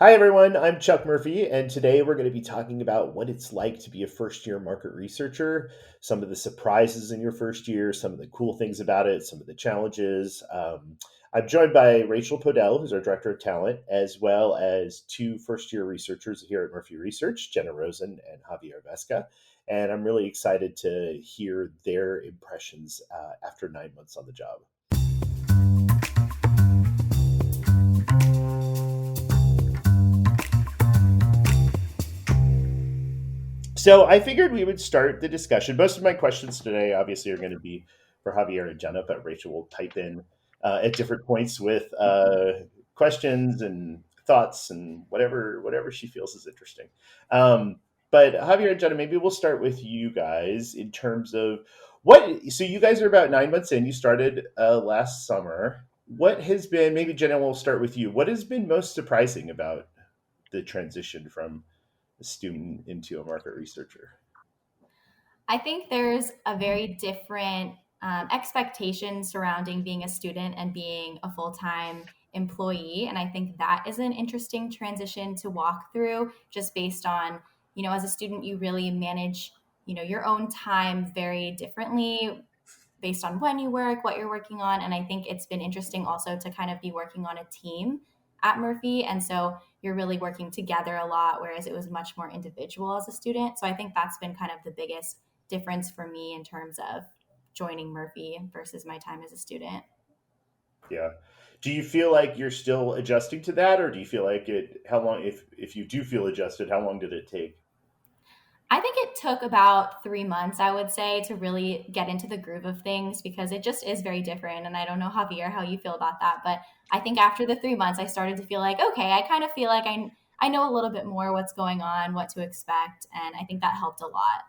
Hi, everyone. I'm Chuck Murphy, and today we're going to be talking about what it's like to be a first year market researcher, some of the surprises in your first year, some of the cool things about it, some of the challenges. I'm joined by Rachel Podell, who's our director of talent, as well as two first year researchers here at Murphy Research, Jenna Rosen and Javier Vesca. And I'm really excited to hear their impressions after 9 months on the job. So I figured we would start the discussion. Most of my questions today, obviously, are going to be for Javier and Jenna, but Rachel will pipe in at different points with questions and thoughts and whatever she feels is interesting. Um, but Javier and Jenna, maybe we'll start with you guys in terms of what. So you guys are about 9 months in. You started last summer. What has been? Maybe Jenna, we'll start with you. What has been most surprising about the transition from a student into a market researcher? I think there's a very different expectation surrounding being a student and being a full time employee. And I think that is an interesting transition to walk through just based on, as a student, you really manage, your own time very differently based on when you work, what you're working on. And I think it's been interesting also to kind of be working on a team at Murphy. And so you're really working together a lot, whereas it was much more individual as a student. So I think that's been kind of the biggest difference for me in terms of joining Murphy versus my time as a student. Yeah. Do you feel like you're still adjusting to that, or do you feel like it? How long, if you do feel adjusted, how long did it take? I think it took about 3 months, I would say, to really get into the groove of things because it just is very different. And I don't know, Javier, how you feel about that. But I think after the 3 months, I started to feel like, okay, I kind of feel like I know a little bit more what's going on, what to expect. And I think that helped a lot.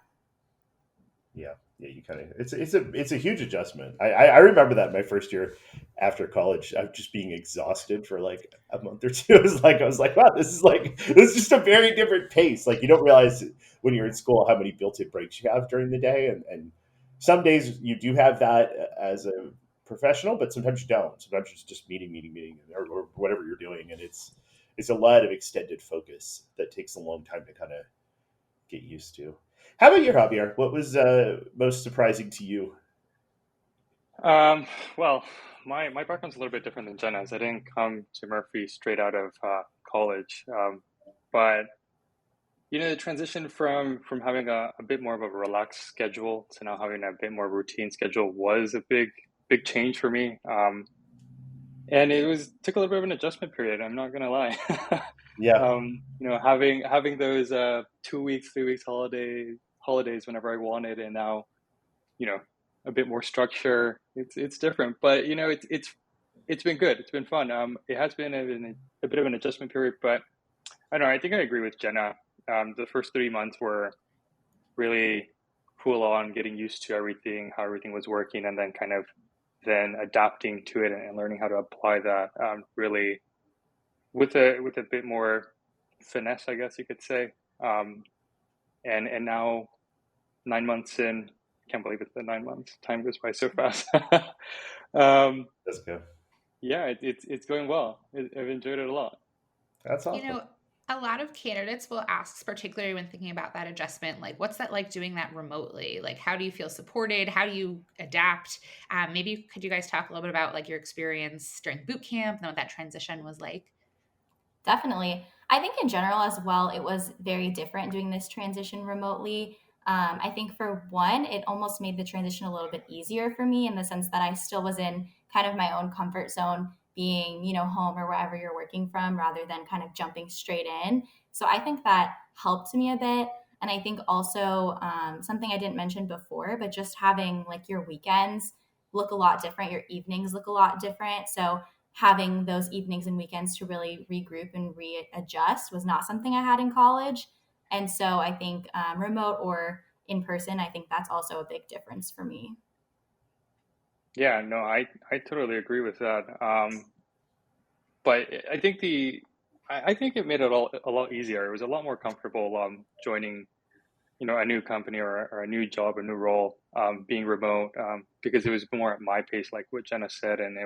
Yeah, yeah, you kind of it's a huge adjustment. I remember that my first year after college, I was just being exhausted for like a month or two. I was like, wow, this is just a very different pace. Like you don't realize when you're in school how many built-in breaks you have during the day, and some days you do have that as a professional, but sometimes you don't. Sometimes it's just meeting, or whatever you're doing, and it's a lot of extended focus that takes a long time to kind of get used to. How about your Javier? What was most surprising to you? Um, well, my background's a little bit different than Jenna's. I didn't come to Murphy straight out of college, but the transition from having a bit more of a relaxed schedule to now having a bit more routine schedule was a big change for me. And it was took a little bit of an adjustment period. I'm not gonna lie. Yeah, Having those 2 weeks, 3 weeks holidays whenever I wanted, and now you know a bit more structure. It's different, but it's been good. It's been fun. It has been a bit of an adjustment period, but I don't know. I think I agree with Jenna. The first 3 months were really full on getting used to everything, how everything was working, and then kind of then adapting to it and learning how to apply that really with a bit more finesse, I guess you could say. Um, and now 9 months in, can't believe it's been 9 months. Time goes by so fast. um, that's good. yeah, it's going well. I've enjoyed it a lot. That's You awesome. know, a lot of candidates will ask, particularly when thinking about that adjustment, like, what's that like doing that remotely? Like, how do you feel supported? How do you adapt? Maybe could you guys talk a little bit about like your experience during boot camp and what that transition was like? Definitely. I think in general as well, it was very different doing this transition remotely. I think for one, it almost made the transition a little bit easier for me in the sense that I still was in kind of my own comfort zone, being, home or wherever you're working from rather than kind of jumping straight in. So I think that helped me a bit. And I think also something I didn't mention before, but just having like your weekends look a lot different, your evenings look a lot different. So having those evenings and weekends to really regroup and readjust was not something I had in college. And so I think remote or in person, I think that's also a big difference for me. Yeah, no, I totally agree with that. But I think it made it all a lot easier. It was a lot more comfortable joining a new company or a new job, a new role, being remote, because it was more at my pace, like what Jenna said, and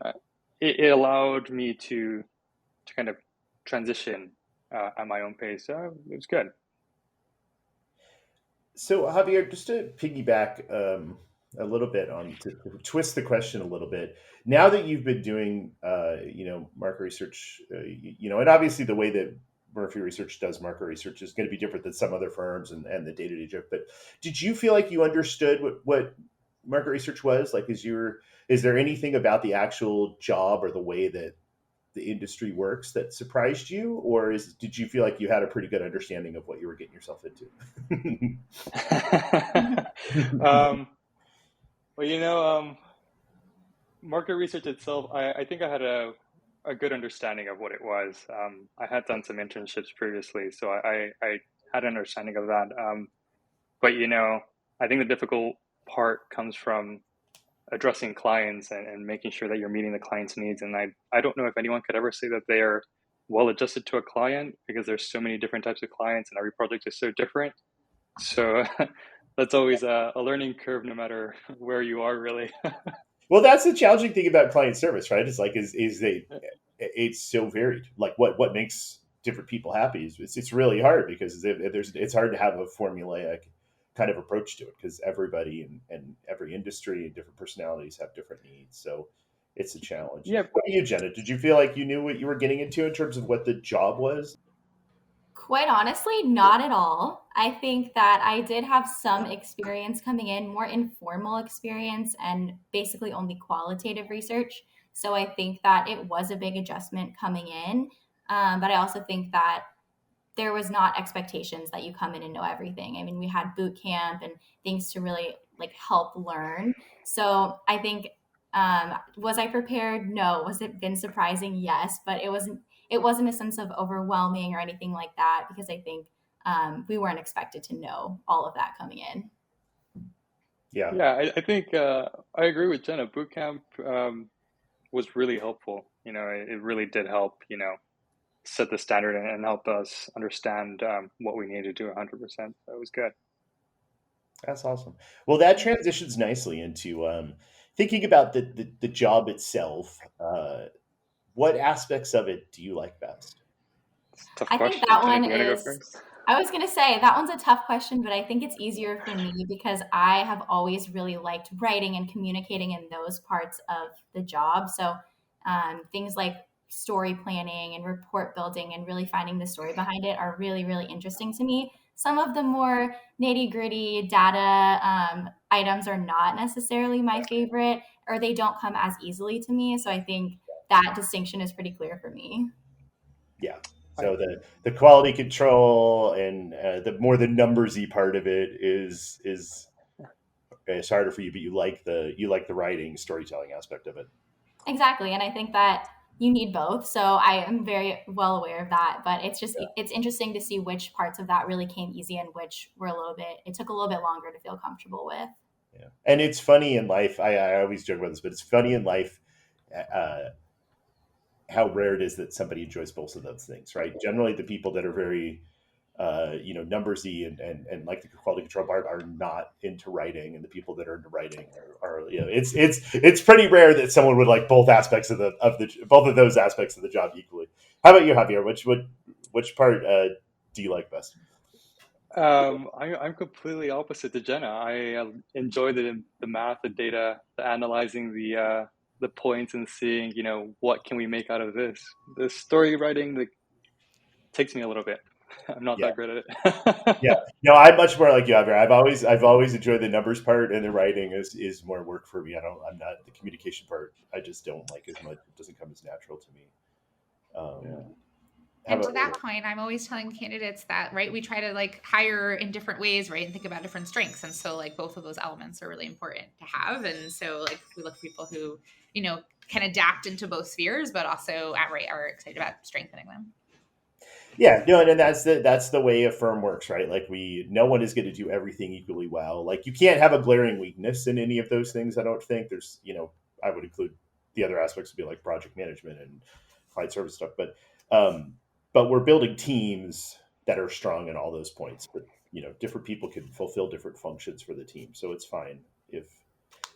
uh, it allowed me to kind of transition at my own pace. So it was good. So Javier, just to piggyback a little bit on to twist the question a little bit. Now that you've been doing, market research, and obviously the way that Murphy Research does market research is going to be different than some other firms and the day-to-day job. But did you feel like you understood what market research was? Like, is there anything about the actual job or the way that the industry works that surprised you, or did you feel like you had a pretty good understanding of what you were getting yourself into? Well, market research itself, I think I had a good understanding of what it was. I had done some internships previously, so I had an understanding of that. But I think the difficult part comes from addressing clients and making sure that you're meeting the client's needs. And I don't know if anyone could ever say that they are well adjusted to a client, because there's so many different types of clients and every project is so different. So that's always a learning curve, no matter where you are, really. Well, that's the challenging thing about client service, right? It's like it's so varied. Like what makes different people happy is it's really hard, because it's hard to have a formulaic kind of approach to it, because everybody and every industry and different personalities have different needs. So it's a challenge. Yeah, What about you, Jenna? Did you feel like you knew what you were getting into in terms of what the job was? Quite honestly, not at all. I think that I did have some experience coming in, more informal experience, and basically only qualitative research. So I think that it was a big adjustment coming in. But I also think that there was not expectations that you come in and know everything. I mean, we had boot camp and things to really like help learn. So I think, was I prepared? No. Was it been surprising? Yes, but it wasn't a sense of overwhelming or anything like that, because I think we weren't expected to know all of that coming in. Yeah. yeah. I think I agree with Jenna. Bootcamp was really helpful. It really did help. Set the standard and help us understand what we need to do 100%. So it was good. That's awesome. Well, that transitions nicely into thinking about the job itself. What aspects of it do you like best? Tough I think question. that Jenna, one do you want to go is, first? I was going to say that one's a tough question, but I think it's easier for me because I have always really liked writing and communicating in those parts of the job. So things like story planning and report building and really finding the story behind it are really, really interesting to me. Some of the more nitty gritty data items are not necessarily my favorite, or they don't come as easily to me. So I think that distinction is pretty clear for me. Yeah. I, So the quality control and the numbersy part of it is it's harder for you, but you like the writing storytelling aspect of it. Exactly. And I think that you need both. So I am very well aware of that. But it's interesting to see which parts of that really came easy and which it took a little bit longer to feel comfortable with. Yeah. And it's funny in life. I always joke about this, but it's funny in life uh, how rare it is that somebody enjoys both of those things, right? Generally, the people that are very numbersy and like the quality control part are not into writing, and the people that are into writing are it's pretty rare that someone would like both aspects of the both of those aspects of the job equally. How about you, Javier? Which part do you like best? I'm completely opposite to Jenna. I enjoy the math, the data, the analyzing the points and seeing, what can we make out of this. The story writing takes me a little bit. I'm not Yeah, that great at yeah. it. No, I'm much more like you, Javier. I've always enjoyed the numbers part, and the writing is more work for me. I'm not the communication part. I just don't like as much. It doesn't come as natural to me. Um, Yeah. how And to about that point, I'm always telling candidates that, right, we try to like hire in different ways, right, and think about different strengths. And so, like, both of those elements are really important to have. And so, like, we look for people who, can adapt into both spheres, but also outright are excited about strengthening them. Yeah, no, and that's the way a firm works, right? Like no one is going to do everything equally well. Like you can't have a glaring weakness in any of those things. I don't think there's, I would include the other aspects would be like project management and client service stuff, um, but we're building teams that are strong in all those points. But different people can fulfill different functions for the team, so it's fine if.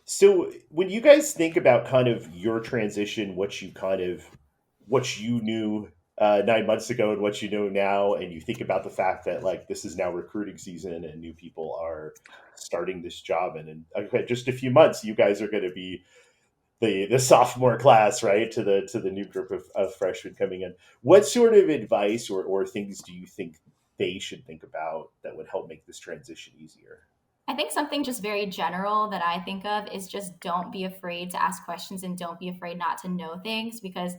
So when you guys think about kind of your transition, what you knew 9 months ago and what you know now, and you think about the fact that like this is now recruiting season and new people are starting this job, and in okay, just a few months, you guys are going to be the sophomore class, right? To the new group of freshmen coming in. What sort of advice or things do you think they should think about that would help make this transition easier? I think something just very general that I think of is just don't be afraid to ask questions and don't be afraid not to know things, because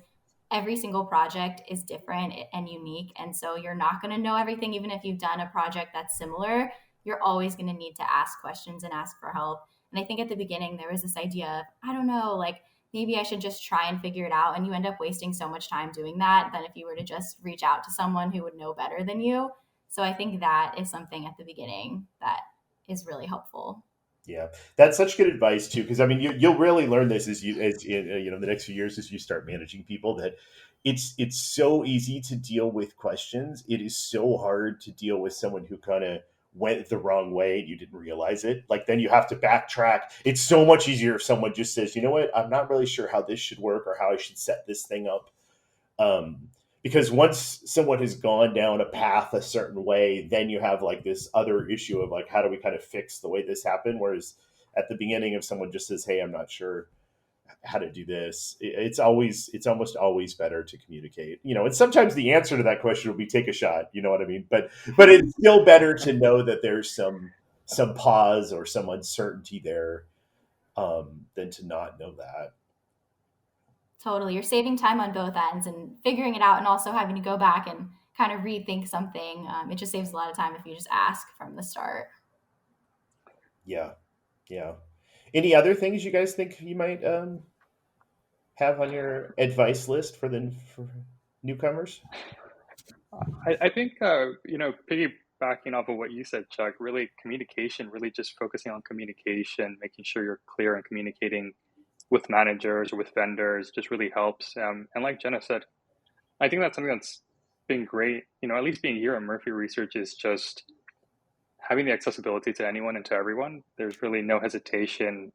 every single project is different and unique. And so you're not going to know everything, even if you've done a project that's similar. You're always going to need to ask questions and ask for help. And I think at the beginning, there was this idea of, I don't know, like maybe I should just try and figure it out. And you end up wasting so much time doing that than if you were to just reach out to someone who would know better than you. So I think that is something at the beginning that is really helpful. Yeah, that's such good advice too. Because I mean, you'll really learn this as you know the next few years as you start managing people. That it's so easy to deal with questions. It is so hard to deal with someone who kind of went the wrong way and you didn't realize it. Like then you have to backtrack. It's so much easier if someone just says, you know what, I'm not really sure how this should work or how I should set this thing up. um, because once someone has gone down a path a certain way, then you have like this other issue of like how do we kind of fix the way this happened, whereas at the beginning if someone just says, hey, I'm not sure how to do this, it's almost always better to communicate, and sometimes the answer to that question will be take a shot, you know what I mean, but it's still better to know that there's some pause or some uncertainty there, than to not know that. Totally. You're saving time on both ends and figuring it out and also having to go back and kind of rethink something. It just saves a lot of time if you just ask from the start. Yeah, yeah. Any other things you guys think you might have on your advice list for newcomers? I think, piggybacking off of what you said, Chuck, really communication, really just focusing on communication, making sure you're clear and communicating with managers or with vendors just really helps. And like Jenna said, I think that's something that's been great, at least being here at Murphy Research is just having the accessibility to anyone and to everyone. There's really no hesitation.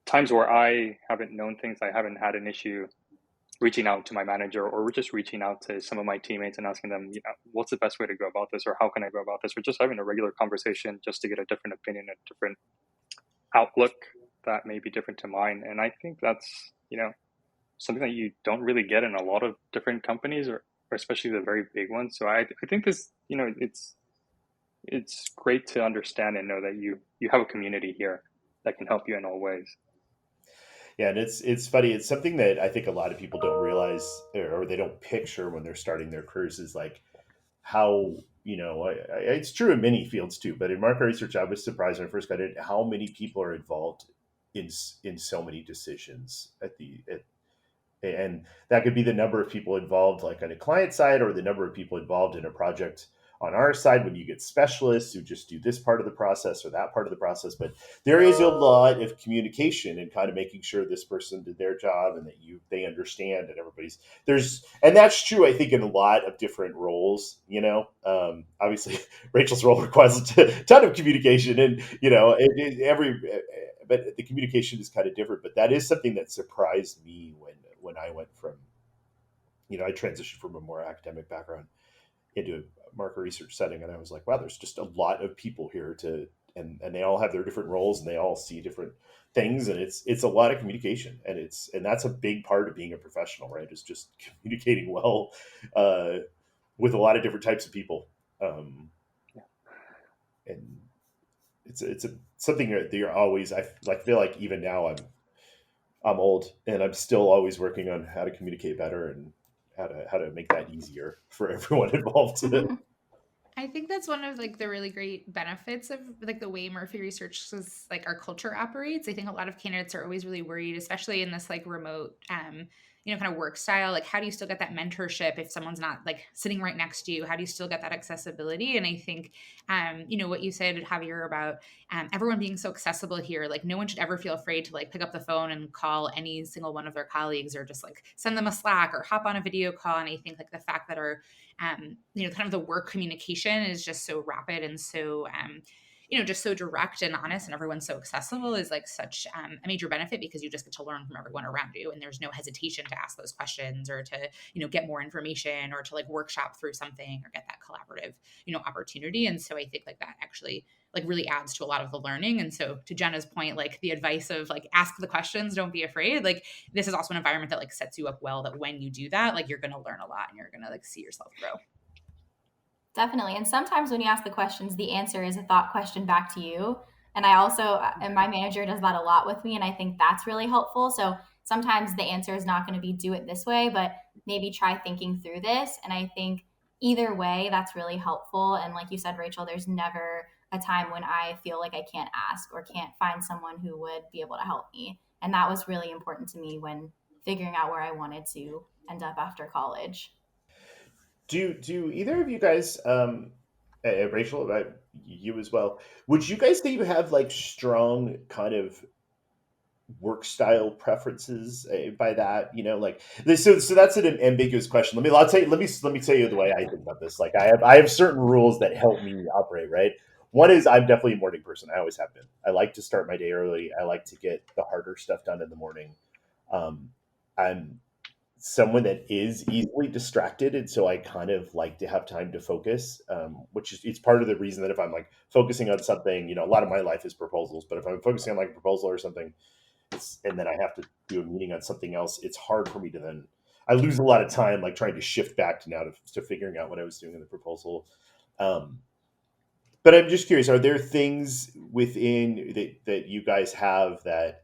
Times where I haven't known things, I haven't had an issue reaching out to my manager or just reaching out to some of my teammates and asking them, what's the best way to go about this or how can I go about this? Or just having a regular conversation just to get a different opinion, a different outlook that may be different to mine. And I think that's, something that you don't really get in a lot of different companies or especially the very big ones. So I think this, it's great to understand and know that you have a community here that can help you in all ways. Yeah, and it's funny. It's something that I think a lot of people don't realize or they don't picture when they're starting their careers is like how it's true in many fields too. But in market research, I was surprised when I first got in how many people are involved in so many decisions and that could be the number of people involved like on a client side or the number of people involved in a project on our side when you get specialists who just do this part of the process or that part of the process. But there is a lot of communication and kind of making sure this person did their job and that they understand and everybody's and that's true I think in a lot of different roles. Obviously Rachel's role requires a ton of communication and every but the communication is kind of different. But that is something that surprised me when I went from, I transitioned from a more academic background into a market research setting, and I was like, wow, there's just a lot of people here and they all have their different roles and they all see different things, and it's a lot of communication, and that's a big part of being a professional, right? Is just communicating well uh, with a lot of different types of people, and it's something that you're always I like feel like even now I'm old and I'm still always working on how to communicate better and how to make that easier for everyone involved. I think that's one of like the really great benefits of like the way Murphy Research is like our culture operates. I think a lot of candidates are always really worried, especially in this like remote kind of work style. Like how do you still get that mentorship if someone's not like sitting right next to you? How do you still get that accessibility? And I think what you said, Javier, about everyone being so accessible here, like no one should ever feel afraid to like pick up the phone and call any single one of their colleagues or just like send them a Slack or hop on a video call. And I think like the fact that our kind of the work communication is just so rapid and so just so direct and honest and everyone's so accessible is like such a major benefit, because you just get to learn from everyone around you. And there's no hesitation to ask those questions or to, get more information or to like workshop through something or get that collaborative, opportunity. And so I think like that actually like really adds to a lot of the learning. And so to Jenna's point, like the advice of like ask the questions, don't be afraid. Like this is also an environment that like sets you up well, that when you do that, like you're going to learn a lot and you're going to like see yourself grow. Definitely. And sometimes when you ask the questions, the answer is a thought question back to you. And I also, and my manager does that a lot with me. And I think that's really helpful. So sometimes the answer is not going to be do it this way, but maybe try thinking through this. And I think either way, that's really helpful. And like you said, Rachel, there's never a time when I feel like I can't ask or can't find someone who would be able to help me. And that was really important to me when figuring out where I wanted to end up after college. Do either of you guys, Rachel, about you as well? Would you guys say you have like strong kind of work style preferences by that? Like this. So that's an ambiguous question. I'll tell you. Let me tell you the way I think about this. Like I have certain rules that help me operate. Right. One is I'm definitely a morning person. I always have been. I like to start my day early. I like to get the harder stuff done in the morning. I'm someone that is easily distracted, and so I kind of like to have time to focus, which is it's part of the reason that if I'm like focusing on something, a lot of my life is proposals, but if I'm focusing on like a proposal or something, and then I have to do a meeting on something else, it's hard for me to then I lose a lot of time like trying to shift back to now to figuring out what I was doing in the proposal. um, but I'm just curious, are there things within that you guys have that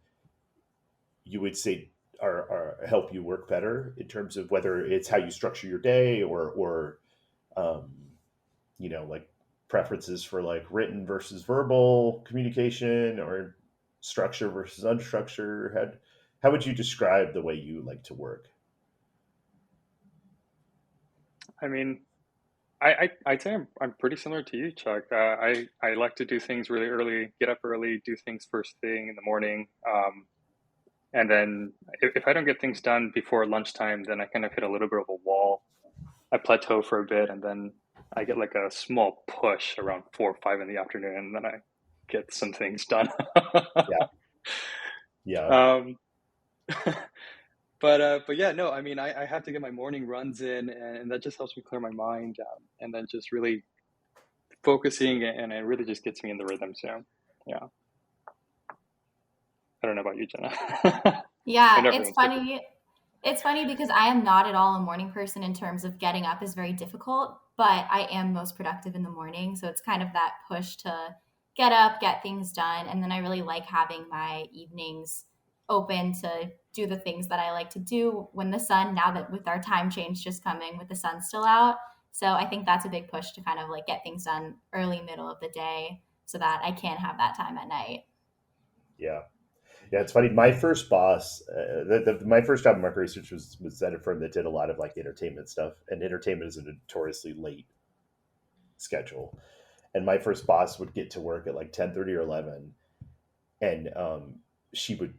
you would say are help you work better in terms of whether it's how you structure your day or um, like preferences for like written versus verbal communication or structure versus unstructured? How would you describe the way you like to work? I mean, I'd say I'm pretty similar to you, Chuck. I like to do things really early, get up early, do things first thing in the morning. And then if I don't get things done before lunchtime, then I kind of hit a little bit of a wall. I plateau for a bit, and then I get like a small push around 4 or 5 in the afternoon, and then I get some things done. Yeah. Yeah. um, but yeah, no, I mean, I have to get my morning runs in, and that just helps me clear my mind, and then just really focusing, and it really just gets me in the rhythm. So yeah, I don't know about you, Jenna. I Yeah, know it's everyone's different. funny. It's funny because I am not at all a morning person in terms of getting up is very difficult, but I am most productive in the morning. So it's kind of that push to get up, get things done. And then I really like having my evenings open to do the things that I like to do when the sun, now that with our time change just coming, with the sun still out. So I think that's a big push to kind of like get things done early, middle of the day so that I can have that time at night. Yeah. Yeah, it's funny. My first boss, my first job in market research was at a firm that did a lot of like entertainment stuff, and entertainment is a notoriously late schedule. And my first boss would get to work at like 10:30 or 11, and she would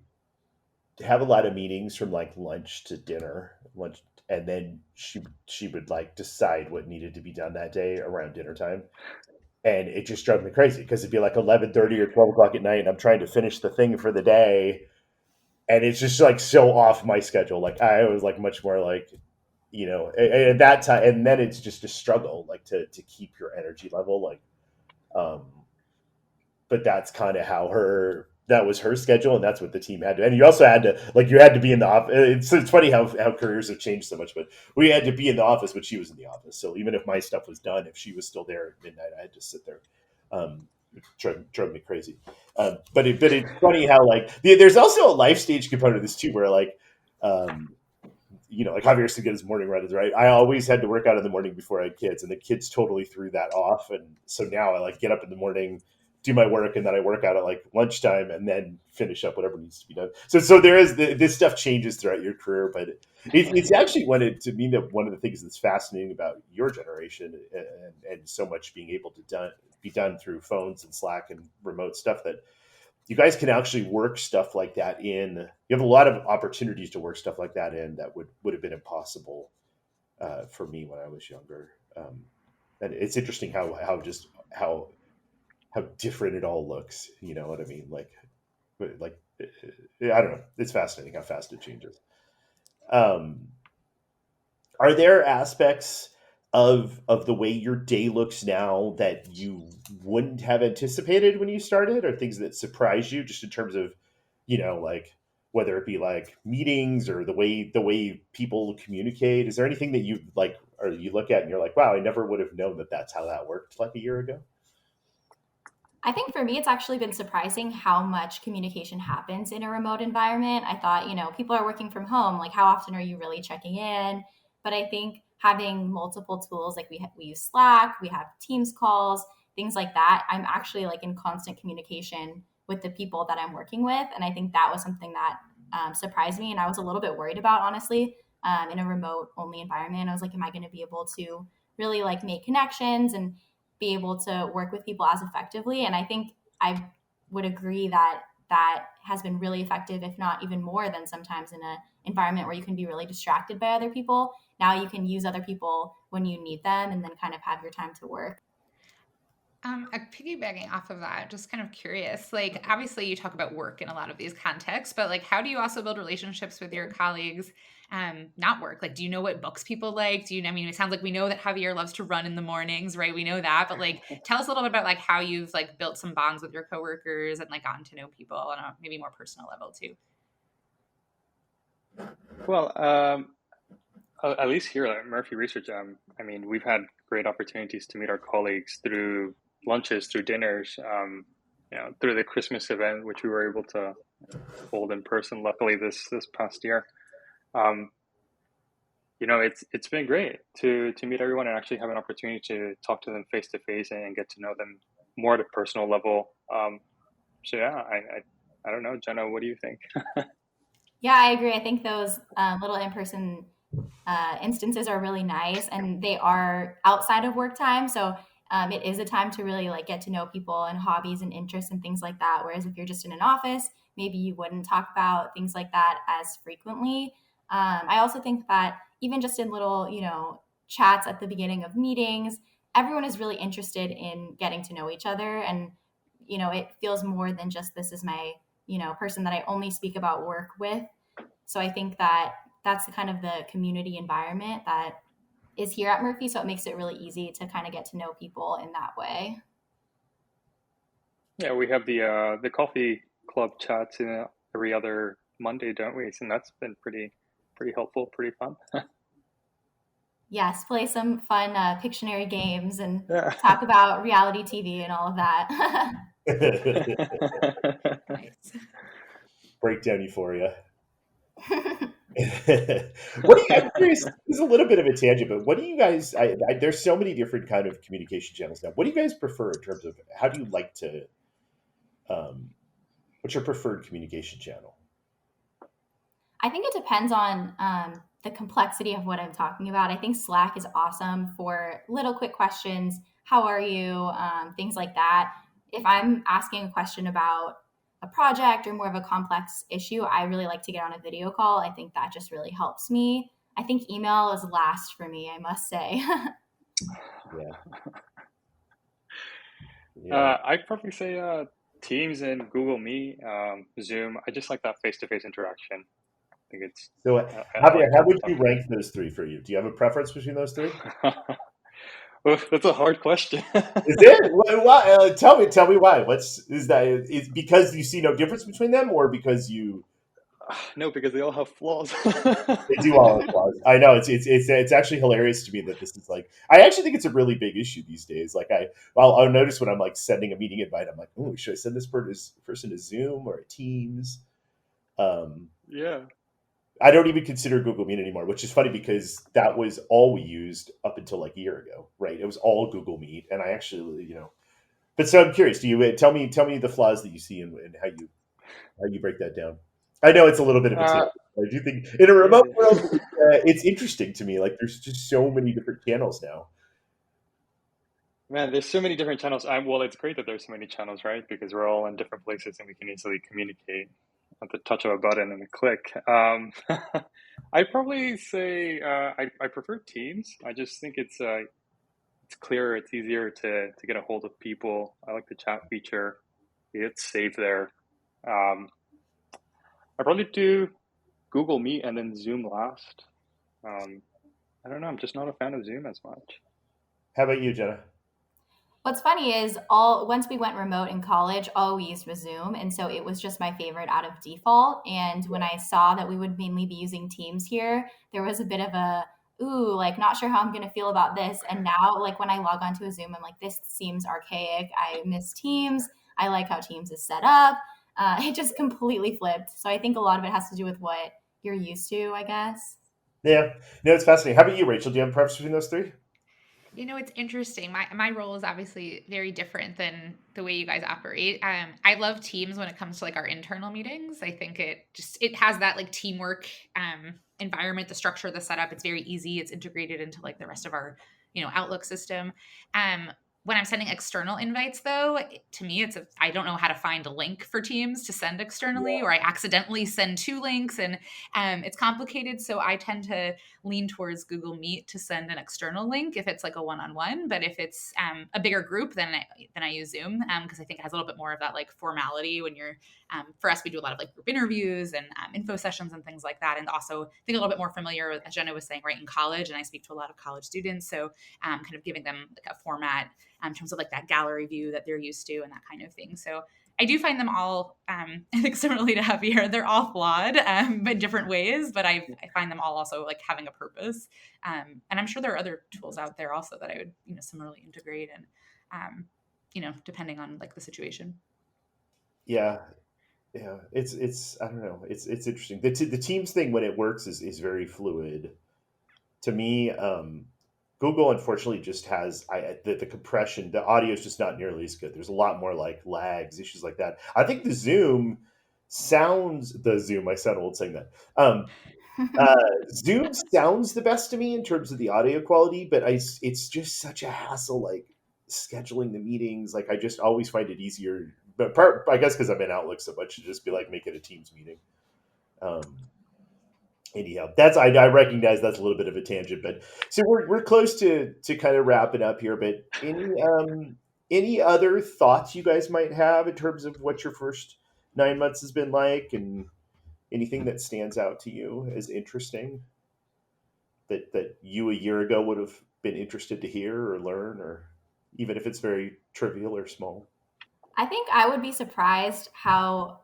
have a lot of meetings from like lunch, and then she would like decide what needed to be done that day around dinner time. And it just drove me crazy because it'd be like 11:30 or 12 o'clock at night, and I'm trying to finish the thing for the day, and it's just like so off my schedule. Like I was like much more like, at that time, and then it's just a struggle like to keep your energy level. Like, um, but that's kind of how that was her schedule, and that's what the team had to. And you also had to like you had to be in the office. It's funny how careers have changed so much, but we had to be in the office when she was in the office. So even if my stuff was done, if she was still there at midnight, I had to sit there. It drove me crazy. But it's funny how like there's also a life stage component of this too, where like um, like Javier used to get his morning runs, right? I always had to work out in the morning before I had kids, and the kids totally threw that off. And so now I like get up in the morning, do my work, and then I work out at like lunchtime, and then finish up whatever needs to be done. So there is this stuff changes throughout your career, but it's actually to me that one of the things that's fascinating about your generation and so much being able to be done through phones and Slack and remote stuff that you guys can actually work stuff like that in. You have a lot of opportunities to work stuff like that in that would have been impossible for me when I was younger. And it's interesting how how different it all looks. You know what I mean? Like I don't know. It's fascinating how fast it changes. Um, are there aspects of the way your day looks now that you wouldn't have anticipated when you started, or things that surprise you just in terms of, like whether it be like meetings or the way people communicate? Is there anything that you like or you look at and you're like, wow, I never would have known that that's how that worked like a year ago? I think for me, it's actually been surprising how much communication happens in a remote environment. I thought, people are working from home. Like, how often are you really checking in? But I think having multiple tools, like we use Slack, we have Teams calls, things like that. I'm actually like in constant communication with the people that I'm working with, and I think that was something that surprised me, and I was a little bit worried about, honestly, in a remote only environment. I was like, am I going to be able to really like make connections and be able to work with people as effectively? And I think I would agree that that has been really effective, if not even more than sometimes in an environment where you can be really distracted by other people. Now you can use other people when you need them and then kind of have your time to work. Piggybacking off of that, just kind of curious, like obviously you talk about work in a lot of these contexts, but like how do you also build relationships with your colleagues, not work? Like, do you know what books people like? I mean, it sounds like we know that Javier loves to run in the mornings, right? We know that, but like, tell us a little bit about like how you've like built some bonds with your coworkers and like gotten to know people on a maybe more personal level too. Well, at least here at Murphy Research, I mean, we've had great opportunities to meet our colleagues through lunches, through dinners, through the Christmas event, which we were able to hold in person. Luckily, this past year, um, it's been great to meet everyone and actually have an opportunity to talk to them face to face and get to know them more at a personal level. So yeah, I don't know, Jenna, what do you think? Yeah, I agree. I think those little in-person instances are really nice, and they are outside of work time. So it is a time to really like get to know people and hobbies and interests and things like that. Whereas if you're just in an office, maybe you wouldn't talk about things like that as frequently. I also think that even just in little, chats at the beginning of meetings, everyone is really interested in getting to know each other, and it feels more than just this is my person that I only speak about work with. So I think that that's the kind of the community environment that is here at Murphy. So it makes it really easy to kind of get to know people in that way. Yeah, we have the coffee club chats every other Monday, don't we? And that's been pretty helpful, pretty fun. Yes, play some fun Pictionary games and Yeah. talk about reality TV and all of that. Nice. Breakdown euphoria. I'm curious. This is a little bit of a tangent, but what do you guys? There's so many different kind of communication channels now. What do you guys prefer in terms of how do you like to? What's your preferred communication channel? I think it depends on the complexity of what I'm talking about. I think Slack is awesome for little quick questions. How are you? Things like that. If I'm asking a question about a project or more of a complex issue, I really like to get on a video call. I think that just really helps me. I think email is last for me, I must say. Yeah, yeah. I'd probably say Teams and Google Meet, Zoom. I just like that face-to-face interaction. I think it's So, I Javier, like how would you talking. rank those three for you? Do you have a preference between those three? Oof, that's a hard question. Is it? Why, tell me why. Is that? Is because you see no difference between them, or because you No, because they all have flaws. they do all applause? I know it's actually hilarious to me that this is like. I actually think it's a really big issue these days. Like I'll notice when I'm like sending a meeting invite, I'm like, oh, should I send this person to Zoom or a Teams? Um, Yeah. I don't even consider Google Meet anymore, which is funny because that was all we used up until like a year ago, right? It was all Google Meet, and I actually, But so I'm curious. Do you tell me the flaws that you see and how you break that down? I know it's a little bit of a tangent. Uh, I do think in a remote yeah. world, it's interesting to me. Like there's just so many different channels now. Man, there's so many different channels. Well, it's great that there's so many channels, right? Because we're all in different places and we can easily communicate at the touch of a button and a click. I'd probably say I prefer Teams. I just think it's it's clearer, it's easier to get a hold of people. I like the chat feature. It's saved there. Um, I probably do Google Meet and then Zoom last. Um, I don't know. I'm just not a fan of Zoom as much. How about you, Jenna? What's funny is all once we went remote in college, all we used was Zoom, and so it was just my favorite out of default. And when I saw that we would mainly be using Teams here, there was a bit of a ooh, like not sure how I'm going to feel about this. And now, like when I log onto a Zoom, I'm like, this seems archaic. I miss Teams. I like how Teams is set up. It just completely flipped. So I think a lot of it has to do with what you're used to, I guess. Yeah, no, it's fascinating. How about you, Rachel? Do you have a preference between those three? You know, it's interesting. My role is obviously very different than the way you guys operate. I love Teams when it comes to like our internal meetings. I think it has that like teamwork environment, the structure, the setup. It's very easy. It's integrated into like the rest of our, Outlook system. When I'm sending external invites, though, to me, I don't know how to find a link for Teams to send externally, or I accidentally send two links, and it's complicated. So I tend to lean towards Google Meet to send an external link if it's like a one-on-one. But if it's a bigger group, then I use Zoom because I think it has a little bit more of that like formality when you're. For us, we do a lot of like group interviews and info sessions and things like that, and also I think a little bit more familiar, as Jenna was saying, right, in college. And I speak to a lot of college students, so kind of giving them like a format in terms of like that gallery view that they're used to and that kind of thing. So I do find them all, I think similarly to Javier, they're all flawed in different ways, but I find them all also like having a purpose. And I'm sure there are other tools out there also that I would, similarly integrate and, depending on like the situation. Yeah, yeah. It's I don't know. It's interesting. The Teams thing when it works is very fluid. To me, Google unfortunately just has the compression. The audio is just not nearly as good. There's a lot more like lags, issues like that. I think the Zoom. I sound old saying that. Uh, Zoom sounds the best to me in terms of the audio quality, but it's just such a hassle, like scheduling the meetings. Like I just always find it easier. But I guess because I'm in Outlook so much, to just be like make it a Teams meeting. Um, Anyhow, I recognize that's a little bit of a tangent, but so we're close to kind of wrapping up here. But any other thoughts you guys might have in terms of what your first 9 months has been like, and anything that stands out to you as interesting that you a year ago would have been interested to hear or learn, or even if it's very trivial or small. I think I would be surprised how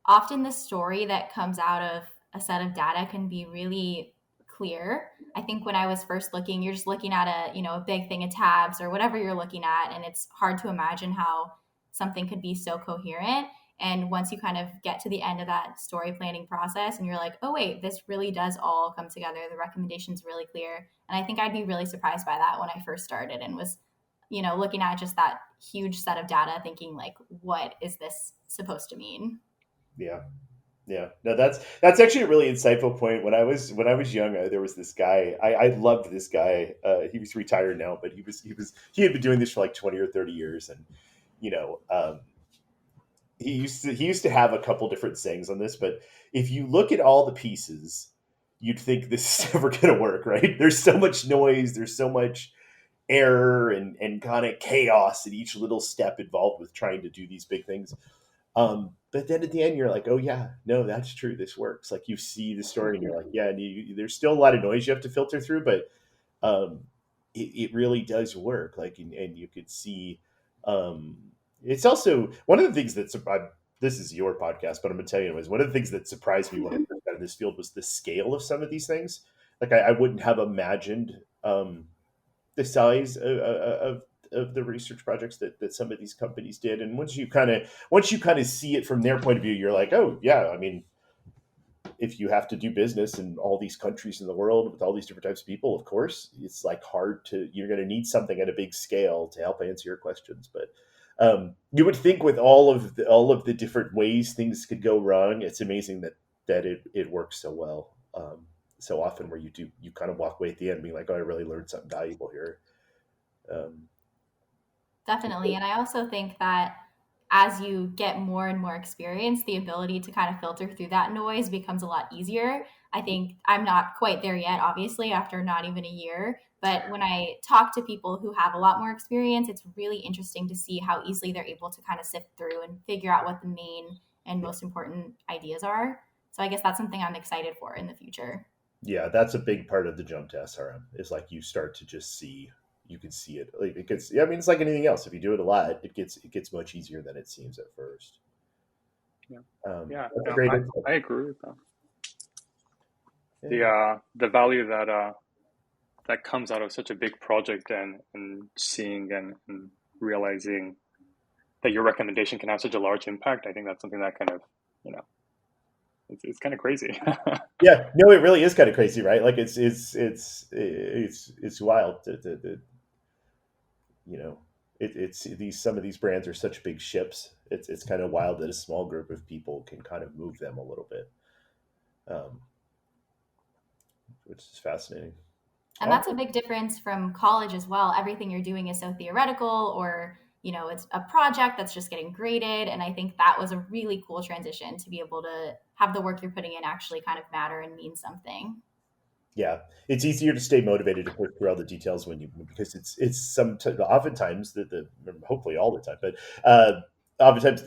often the story that comes out of a set of data can be really clear. I think when I was first looking, you're just looking at a big thing of tabs or whatever you're looking at, and it's hard to imagine how something could be so coherent. And once you kind of get to the end of that story planning process and you're like, oh wait, this really does all come together. The recommendation's really clear. And I think I'd be really surprised by that when I first started and was, looking at just that huge set of data thinking like, what is this supposed to mean? Yeah. Yeah, no, that's actually a really insightful point. When I was young, there was this guy. I loved this guy. He was retired now, but he had been doing this for like 20 or 30 years, and you know, um, he used to have a couple different sayings on this. But if you look at all the pieces, you'd think this is never going to work, right? There's so much noise. There's so much error and kind of chaos at each little step involved with trying to do these big things. But then at the end, you're like, oh yeah, no, that's true. This works. Like you see the story, and you're like, yeah. And there's still a lot of noise you have to filter through, but um, it really does work. Like, and you could see. Um, it's also one of the things that surprised. This is your podcast, but I'm gonna tell you anyways. One of the things that surprised me when I first got in this field was the scale of some of these things. Like I wouldn't have imagined the size of the research projects that some of these companies did. And once you kind of see it from their point of view, you're like, oh yeah, I mean, if you have to do business in all these countries in the world with all these different types of people, of course, it's like you're going to need something at a big scale to help answer your questions. But you would think with all of the different ways things could go wrong, it's amazing that it works so well. So often where you kind of walk away at the end being like, oh, I really learned something valuable here. Um, Definitely. And I also think that as you get more and more experience, the ability to kind of filter through that noise becomes a lot easier. I think I'm not quite there yet, obviously, after not even a year. But when I talk to people who have a lot more experience, it's really interesting to see how easily they're able to kind of sift through and figure out what the main and most important ideas are. So I guess that's something I'm excited for in the future. Yeah, that's a big part of the jump to SRM is like you start to just see, you can see it. Like it gets, I mean, it's like anything else. If you do it a lot, it gets much easier than it seems at first. Yeah, yeah, That's a no, great I agree with that. Yeah. The value that comes out of such a big project, and seeing and realizing that your recommendation can have such a large impact, I think that's something that kind of, you know, it's kind of crazy. Yeah, no, it really is kind of crazy, right? Like it's wild. You know, it's these some of these brands are such big ships. It's kind of wild that a small group of people can kind of move them a little bit, um, which is fascinating. And that's a big difference from college as well. Everything you're doing is so theoretical, or, it's a project that's just getting graded. And I think that was a really cool transition to be able to have the work you're putting in actually kind of matter and mean something. Yeah, it's easier to stay motivated to push through all the details when you because oftentimes the hopefully all the time, but oftentimes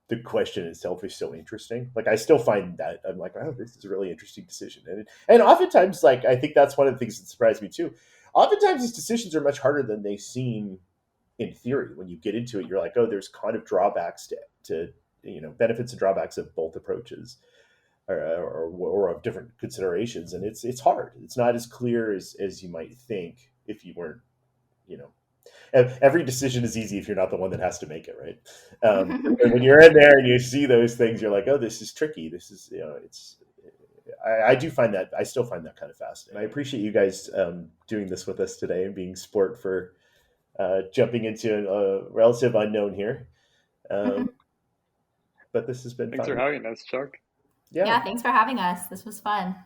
the question itself is so interesting. Like I still find that I'm like, oh, this is a really interesting decision, and oftentimes like I think that's one of the things that surprised me too. Oftentimes these decisions are much harder than they seem in theory. When you get into it, you're like, oh, there's kind of drawbacks to benefits and drawbacks of both approaches or of different considerations, and it's hard. It's not as clear as you might think if you weren't, you know. Every decision is easy if you're not the one that has to make it, right? And when you're in there and you see those things, you're like, oh, this is tricky. This is, it's. I do find that I still find that kind of fascinating. I appreciate you guys doing this with us today and being sport for jumping into a relative unknown here. But this has been Thanks fun. for having us, Chuck. Yeah. Yeah, thanks for having us. This was fun.